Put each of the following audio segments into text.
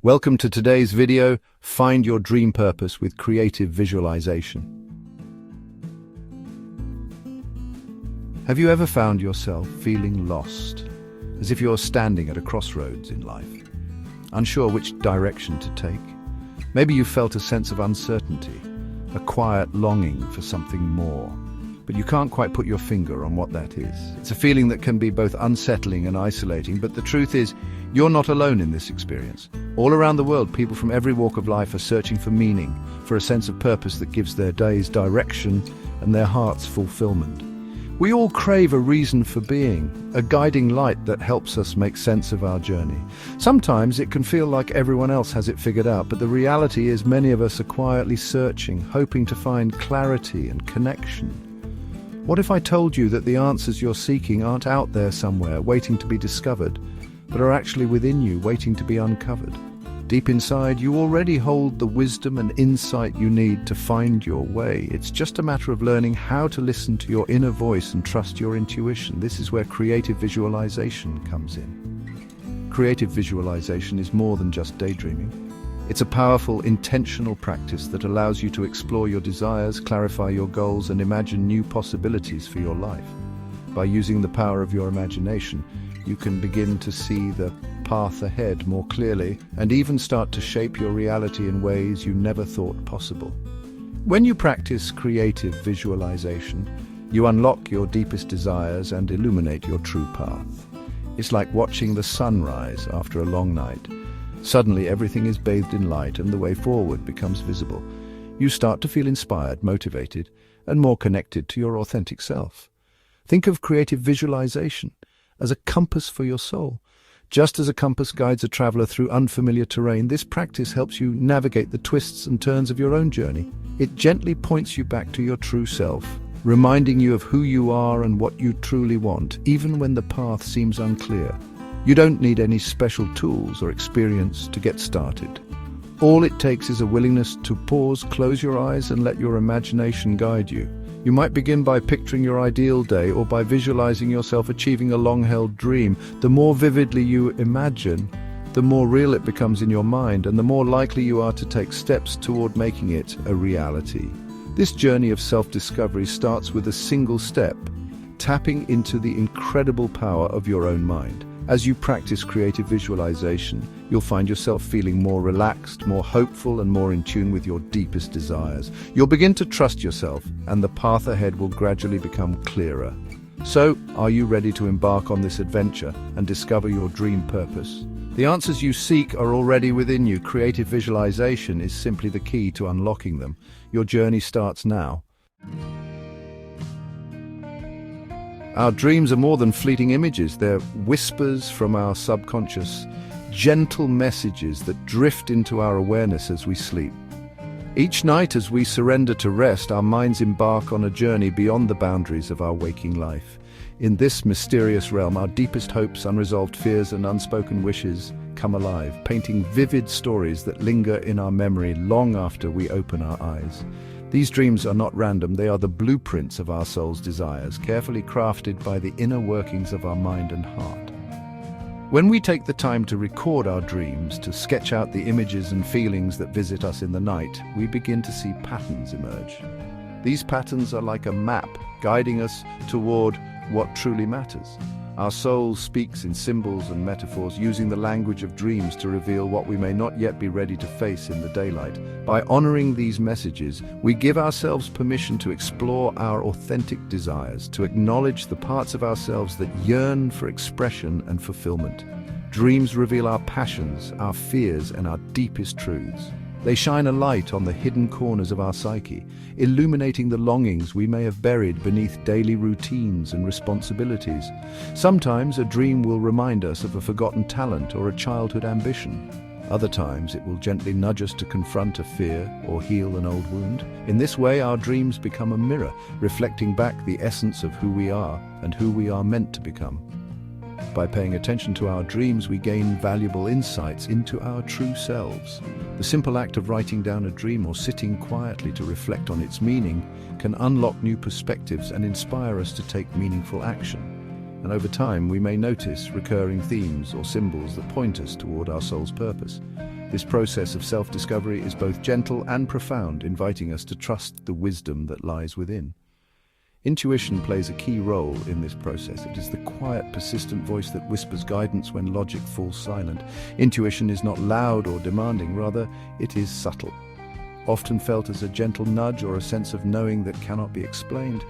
Welcome to today's video, Find Your Dream Purpose with Creative Visualization. Have you ever found yourself feeling lost, as if you're standing at a crossroads in life, unsure which direction to take? Maybe you felt a sense of uncertainty, a quiet longing for something more, but you can't quite put your finger on what that is. It's a feeling that can be both unsettling and isolating, but the truth is, you're not alone in this experience. All around the world, people from every walk of life are searching for meaning, for a sense of purpose that gives their days direction and their hearts fulfillment. We all crave a reason for being, a guiding light that helps us make sense of our journey. Sometimes it can feel like everyone else has it figured out, but the reality is many of us are quietly searching, hoping to find clarity and connection. What if I told you that the answers you're seeking aren't out there somewhere, waiting to be discovered, but are actually within you, waiting to be uncovered? Deep inside, you already hold the wisdom and insight you need to find your way. It's just a matter of learning how to listen to your inner voice and trust your intuition. This is where creative visualization comes in. Creative visualization is more than just daydreaming. It's a powerful, intentional practice that allows you to explore your desires, clarify your goals, and imagine new possibilities for your life. By using the power of your imagination, you can begin to see the path ahead more clearly and even start to shape your reality in ways you never thought possible. When you practice creative visualization, you unlock your deepest desires and illuminate your true path. It's like watching the sunrise after a long night. Suddenly, everything is bathed in light and the way forward becomes visible. You start to feel inspired, motivated, and more connected to your authentic self. Think of creative visualization as a compass for your soul. Just as a compass guides a traveler through unfamiliar terrain, this practice helps you navigate the twists and turns of your own journey. It gently points you back to your true self, reminding you of who you are and what you truly want, even when the path seems unclear. You don't need any special tools or experience to get started. All it takes is a willingness to pause, close your eyes, and let your imagination guide you. You might begin by picturing your ideal day or by visualizing yourself achieving a long-held dream. The more vividly you imagine, the more real it becomes in your mind, and the more likely you are to take steps toward making it a reality. This journey of self-discovery starts with a single step, tapping into the incredible power of your own mind. As you practice creative visualization, you'll find yourself feeling more relaxed, more hopeful, and more in tune with your deepest desires. You'll begin to trust yourself, and the path ahead will gradually become clearer. So, are you ready to embark on this adventure and discover your dream purpose? The answers you seek are already within you. Creative visualization is simply the key to unlocking them. Your journey starts now. Our dreams are more than fleeting images. They're whispers from our subconscious, gentle messages that drift into our awareness as we sleep. Each night as we surrender to rest, our minds embark on a journey beyond the boundaries of our waking life. In this mysterious realm, our deepest hopes, unresolved fears, and unspoken wishes come alive, painting vivid stories that linger in our memory long after we open our eyes. These dreams are not random, they are the blueprints of our soul's desires, carefully crafted by the inner workings of our mind and heart. When we take the time to record our dreams, to sketch out the images and feelings that visit us in the night, we begin to see patterns emerge. These patterns are like a map, guiding us toward what truly matters. Our soul speaks in symbols and metaphors, using the language of dreams to reveal what we may not yet be ready to face in the daylight. By honoring these messages, we give ourselves permission to explore our authentic desires, to acknowledge the parts of ourselves that yearn for expression and fulfillment. Dreams reveal our passions, our fears, and our deepest truths. They shine a light on the hidden corners of our psyche, illuminating the longings we may have buried beneath daily routines and responsibilities. Sometimes a dream will remind us of a forgotten talent or a childhood ambition. Other times it will gently nudge us to confront a fear or heal an old wound. In this way, our dreams become a mirror, reflecting back the essence of who we are and who we are meant to become. By paying attention to our dreams, we gain valuable insights into our true selves. The simple act of writing down a dream or sitting quietly to reflect on its meaning can unlock new perspectives and inspire us to take meaningful action. And over time, we may notice recurring themes or symbols that point us toward our soul's purpose. This process of self-discovery is both gentle and profound, inviting us to trust the wisdom that lies within. Intuition plays a key role in this process. It is the quiet, persistent voice that whispers guidance when logic falls silent. Intuition is not loud or demanding, rather, it is subtle, often felt as a gentle nudge or a sense of knowing that cannot be explained.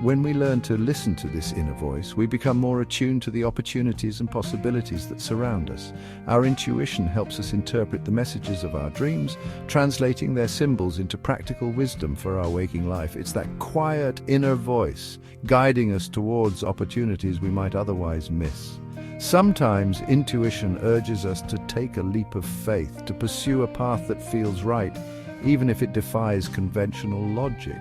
When we learn to listen to this inner voice, we become more attuned to the opportunities and possibilities that surround us. Our intuition helps us interpret the messages of our dreams, translating their symbols into practical wisdom for our waking life. It's that quiet inner voice guiding us towards opportunities we might otherwise miss. Sometimes intuition urges us to take a leap of faith, to pursue a path that feels right, even if it defies conventional logic.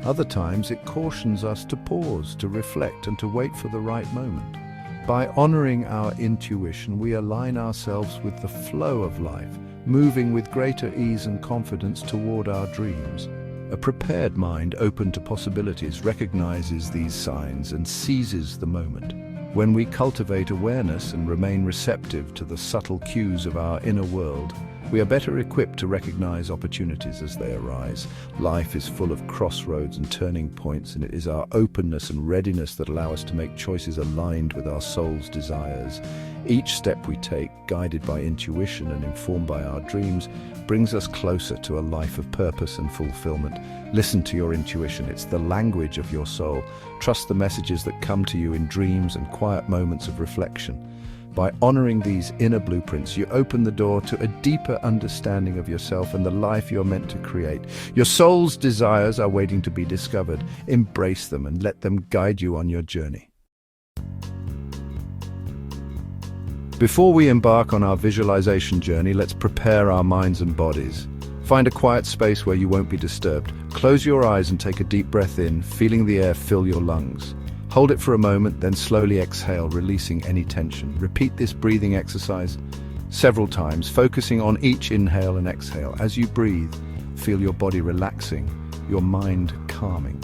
Other times it cautions us to pause, to reflect, and to wait for the right moment. By honoring our intuition, we align ourselves with the flow of life, moving with greater ease and confidence toward our dreams. A prepared mind, open to possibilities, recognizes these signs and seizes the moment. When we cultivate awareness and remain receptive to the subtle cues of our inner world, we are better equipped to recognize opportunities as they arise. Life is full of crossroads and turning points, and it is our openness and readiness that allow us to make choices aligned with our soul's desires. Each step we take, guided by intuition and informed by our dreams, brings us closer to a life of purpose and fulfillment. Listen to your intuition. It's the language of your soul. Trust the messages that come to you in dreams and quiet moments of reflection. By honoring these inner blueprints, you open the door to a deeper understanding of yourself and the life you're meant to create. Your soul's desires are waiting to be discovered. Embrace them and let them guide you on your journey. Before we embark on our visualization journey, let's prepare our minds and bodies. Find a quiet space where you won't be disturbed. Close your eyes and take a deep breath in, feeling the air fill your lungs. Hold it for a moment, then slowly exhale, releasing any tension. Repeat this breathing exercise several times, focusing on each inhale and exhale. As you breathe, feel your body relaxing, your mind calming.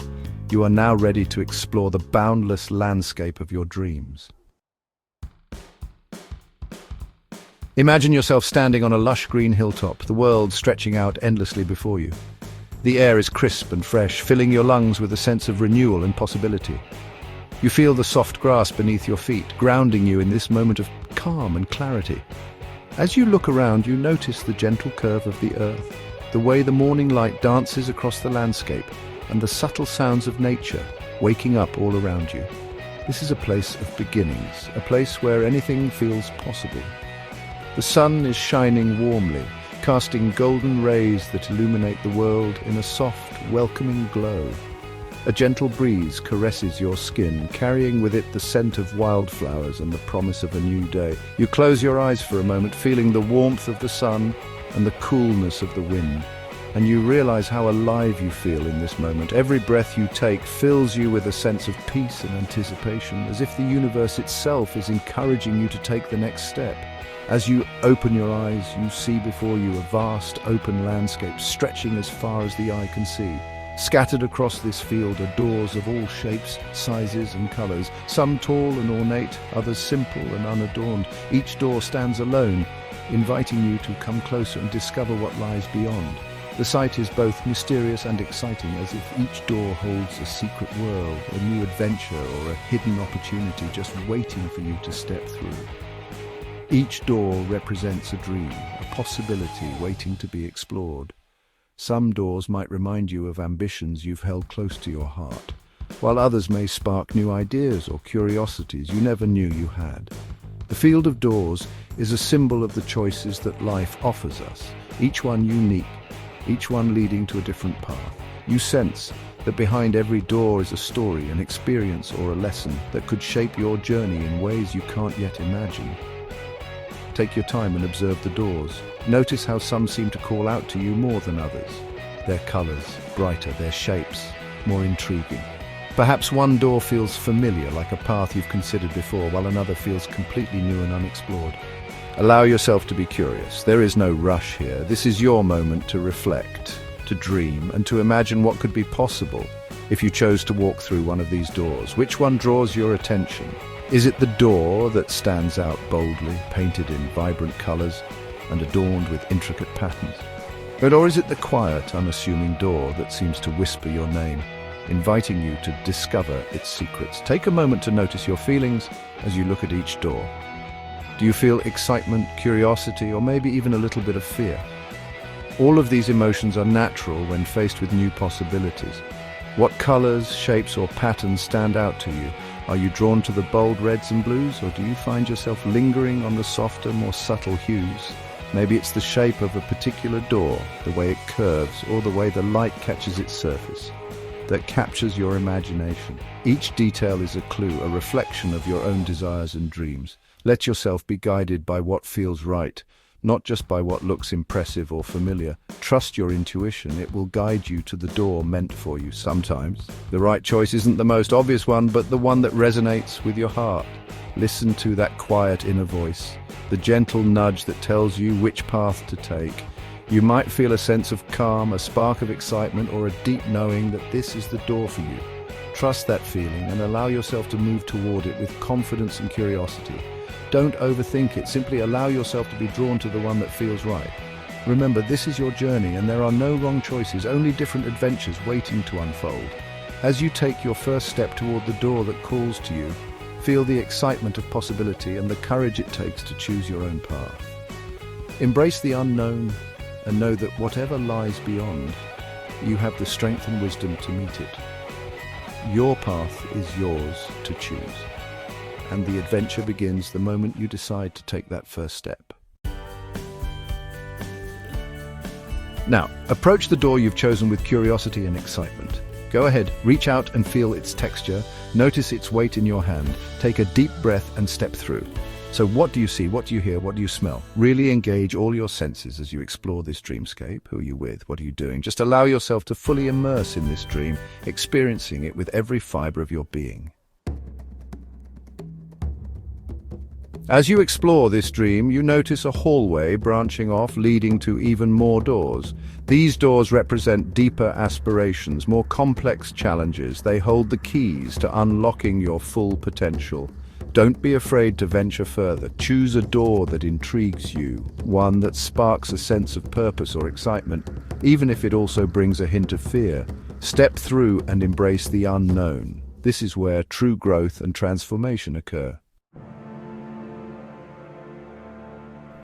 You are now ready to explore the boundless landscape of your dreams. Imagine yourself standing on a lush green hilltop, the world stretching out endlessly before you. The air is crisp and fresh, filling your lungs with a sense of renewal and possibility. You feel the soft grass beneath your feet, grounding you in this moment of calm and clarity. As you look around, you notice the gentle curve of the earth, the way the morning light dances across the landscape, and the subtle sounds of nature waking up all around you. This is a place of beginnings, a place where anything feels possible. The sun is shining warmly, casting golden rays that illuminate the world in a soft, welcoming glow. A gentle breeze caresses your skin, carrying with it the scent of wildflowers and the promise of a new day. You close your eyes for a moment, feeling the warmth of the sun and the coolness of the wind, and you realize how alive you feel in this moment. Every breath you take fills you with a sense of peace and anticipation, as if the universe itself is encouraging you to take the next step. As you open your eyes, you see before you a vast, open landscape stretching as far as the eye can see. Scattered across this field are doors of all shapes, sizes and colors, some tall and ornate, others simple and unadorned. Each door stands alone, inviting you to come closer and discover what lies beyond. The sight is both mysterious and exciting, as if each door holds a secret world, a new adventure, or a hidden opportunity just waiting for you to step through. Each door represents a dream, a possibility waiting to be explored. Some doors might remind you of ambitions you've held close to your heart, while others may spark new ideas or curiosities you never knew you had. The field of doors is a symbol of the choices that life offers us, each one unique, each one leading to a different path. You sense that behind every door is a story, an experience, or a lesson that could shape your journey in ways you can't yet imagine. Take your time and observe the doors. Notice how some seem to call out to you more than others. Their colors brighter, their shapes more intriguing. Perhaps one door feels familiar, like a path you've considered before, while another feels completely new and unexplored. Allow yourself to be curious. There is no rush here. This is your moment to reflect, to dream, and to imagine what could be possible if you chose to walk through one of these doors. Which one draws your attention? Is it the door that stands out boldly, painted in vibrant colors? and adorned with intricate patterns? Or is it the quiet, unassuming door that seems to whisper your name, inviting you to discover its secrets? Take a moment to notice your feelings as you look at each door. Do you feel excitement, curiosity, or maybe even a little bit of fear? All of these emotions are natural when faced with new possibilities. What colors, shapes, or patterns stand out to you? Are you drawn to the bold reds and blues, or do you find yourself lingering on the softer, more subtle hues? Maybe it's the shape of a particular door, the way it curves, or the way the light catches its surface, that captures your imagination. Each detail is a clue, a reflection of your own desires and dreams. Let yourself be guided by what feels right, not just by what looks impressive or familiar. Trust your intuition. It will guide you to the door meant for you. Sometimes the right choice isn't the most obvious one, but the one that resonates with your heart. Listen to that quiet inner voice, the gentle nudge that tells you which path to take. You might feel a sense of calm, a spark of excitement, or a deep knowing that this is the door for you. Trust that feeling and allow yourself to move toward it with confidence and curiosity. Don't overthink it. Simply allow yourself to be drawn to the one that feels right. Remember, this is your journey, and there are no wrong choices, only different adventures waiting to unfold. As you take your first step toward the door that calls to you, feel the excitement of possibility and the courage it takes to choose your own path. Embrace the unknown and know that whatever lies beyond, you have the strength and wisdom to meet it. Your path is yours to choose, and the adventure begins the moment you decide to take that first step. Now, approach the door you've chosen with curiosity and excitement. Go ahead, reach out and feel its texture, notice its weight in your hand, take a deep breath and step through. So what do you see, what do you hear, what do you smell? Really engage all your senses as you explore this dreamscape. Who are you with? What are you doing? Just allow yourself to fully immerse in this dream, experiencing it with every fiber of your being. As you explore this dream, you notice a hallway branching off, leading to even more doors. These doors represent deeper aspirations, more complex challenges. They hold the keys to unlocking your full potential. Don't be afraid to venture further. Choose a door that intrigues you, one that sparks a sense of purpose or excitement, even if it also brings a hint of fear. Step through and embrace the unknown. This is where true growth and transformation occur.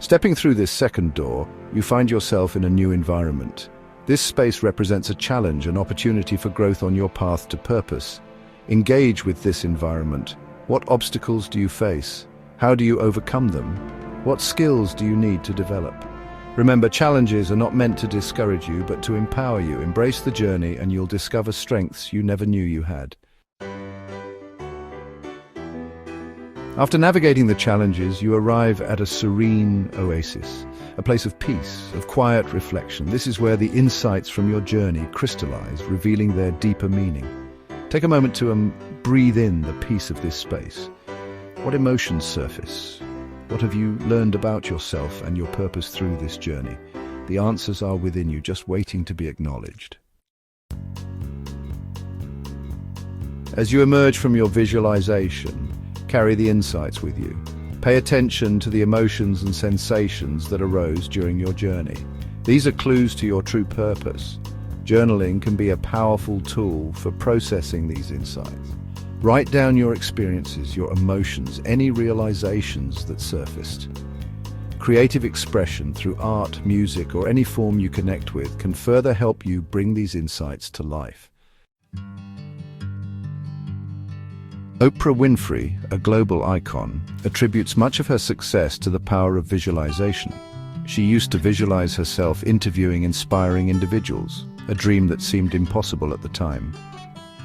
Stepping through this second door, you find yourself in a new environment. This space represents a challenge, an opportunity for growth on your path to purpose. Engage with this environment. What obstacles do you face? How do you overcome them? What skills do you need to develop? Remember, challenges are not meant to discourage you, but to empower you. Embrace the journey and you'll discover strengths you never knew you had. After navigating the challenges, you arrive at a serene oasis, a place of peace, of quiet reflection. This is where the insights from your journey crystallize, revealing their deeper meaning. Take a moment to breathe in the peace of this space. What emotions surface? What have you learned about yourself and your purpose through this journey? The answers are within you, just waiting to be acknowledged. As you emerge from your visualization, carry the insights with you. Pay attention to the emotions and sensations that arose during your journey. These are clues to your true purpose. Journaling can be a powerful tool for processing these insights. Write down your experiences, your emotions, any realizations that surfaced. Creative expression through art, music, or any form you connect with can further help you bring these insights to life. Oprah Winfrey, a global icon, attributes much of her success to the power of visualization. She used to visualize herself interviewing inspiring individuals, a dream that seemed impossible at the time.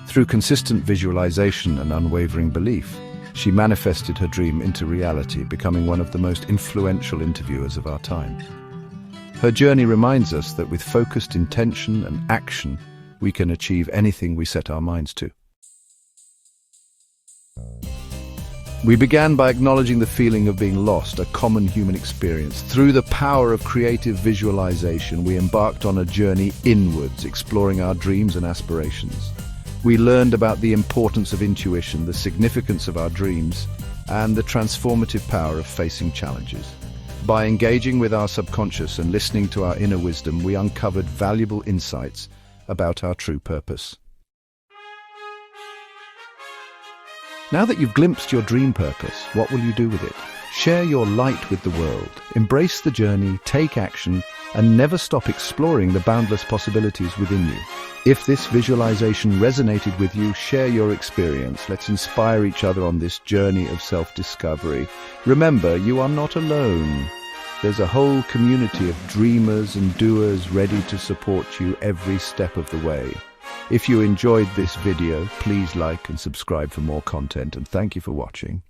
Through consistent visualization and unwavering belief, she manifested her dream into reality, becoming one of the most influential interviewers of our time. Her journey reminds us that with focused intention and action, we can achieve anything we set our minds to. We began by acknowledging the feeling of being lost, a common human experience. Through the power of creative visualization, we embarked on a journey inwards, exploring our dreams and aspirations. We learned about the importance of intuition, the significance of our dreams, and the transformative power of facing challenges. By engaging with our subconscious and listening to our inner wisdom, we uncovered valuable insights about our true purpose. Now that you've glimpsed your dream purpose, what will you do with it? Share your light with the world. Embrace the journey, take action, and never stop exploring the boundless possibilities within you. If this visualization resonated with you, share your experience. Let's inspire each other on this journey of self-discovery. Remember, you are not alone. There's a whole community of dreamers and doers ready to support you every step of the way. If you enjoyed this video, please like and subscribe for more content, and thank you for watching.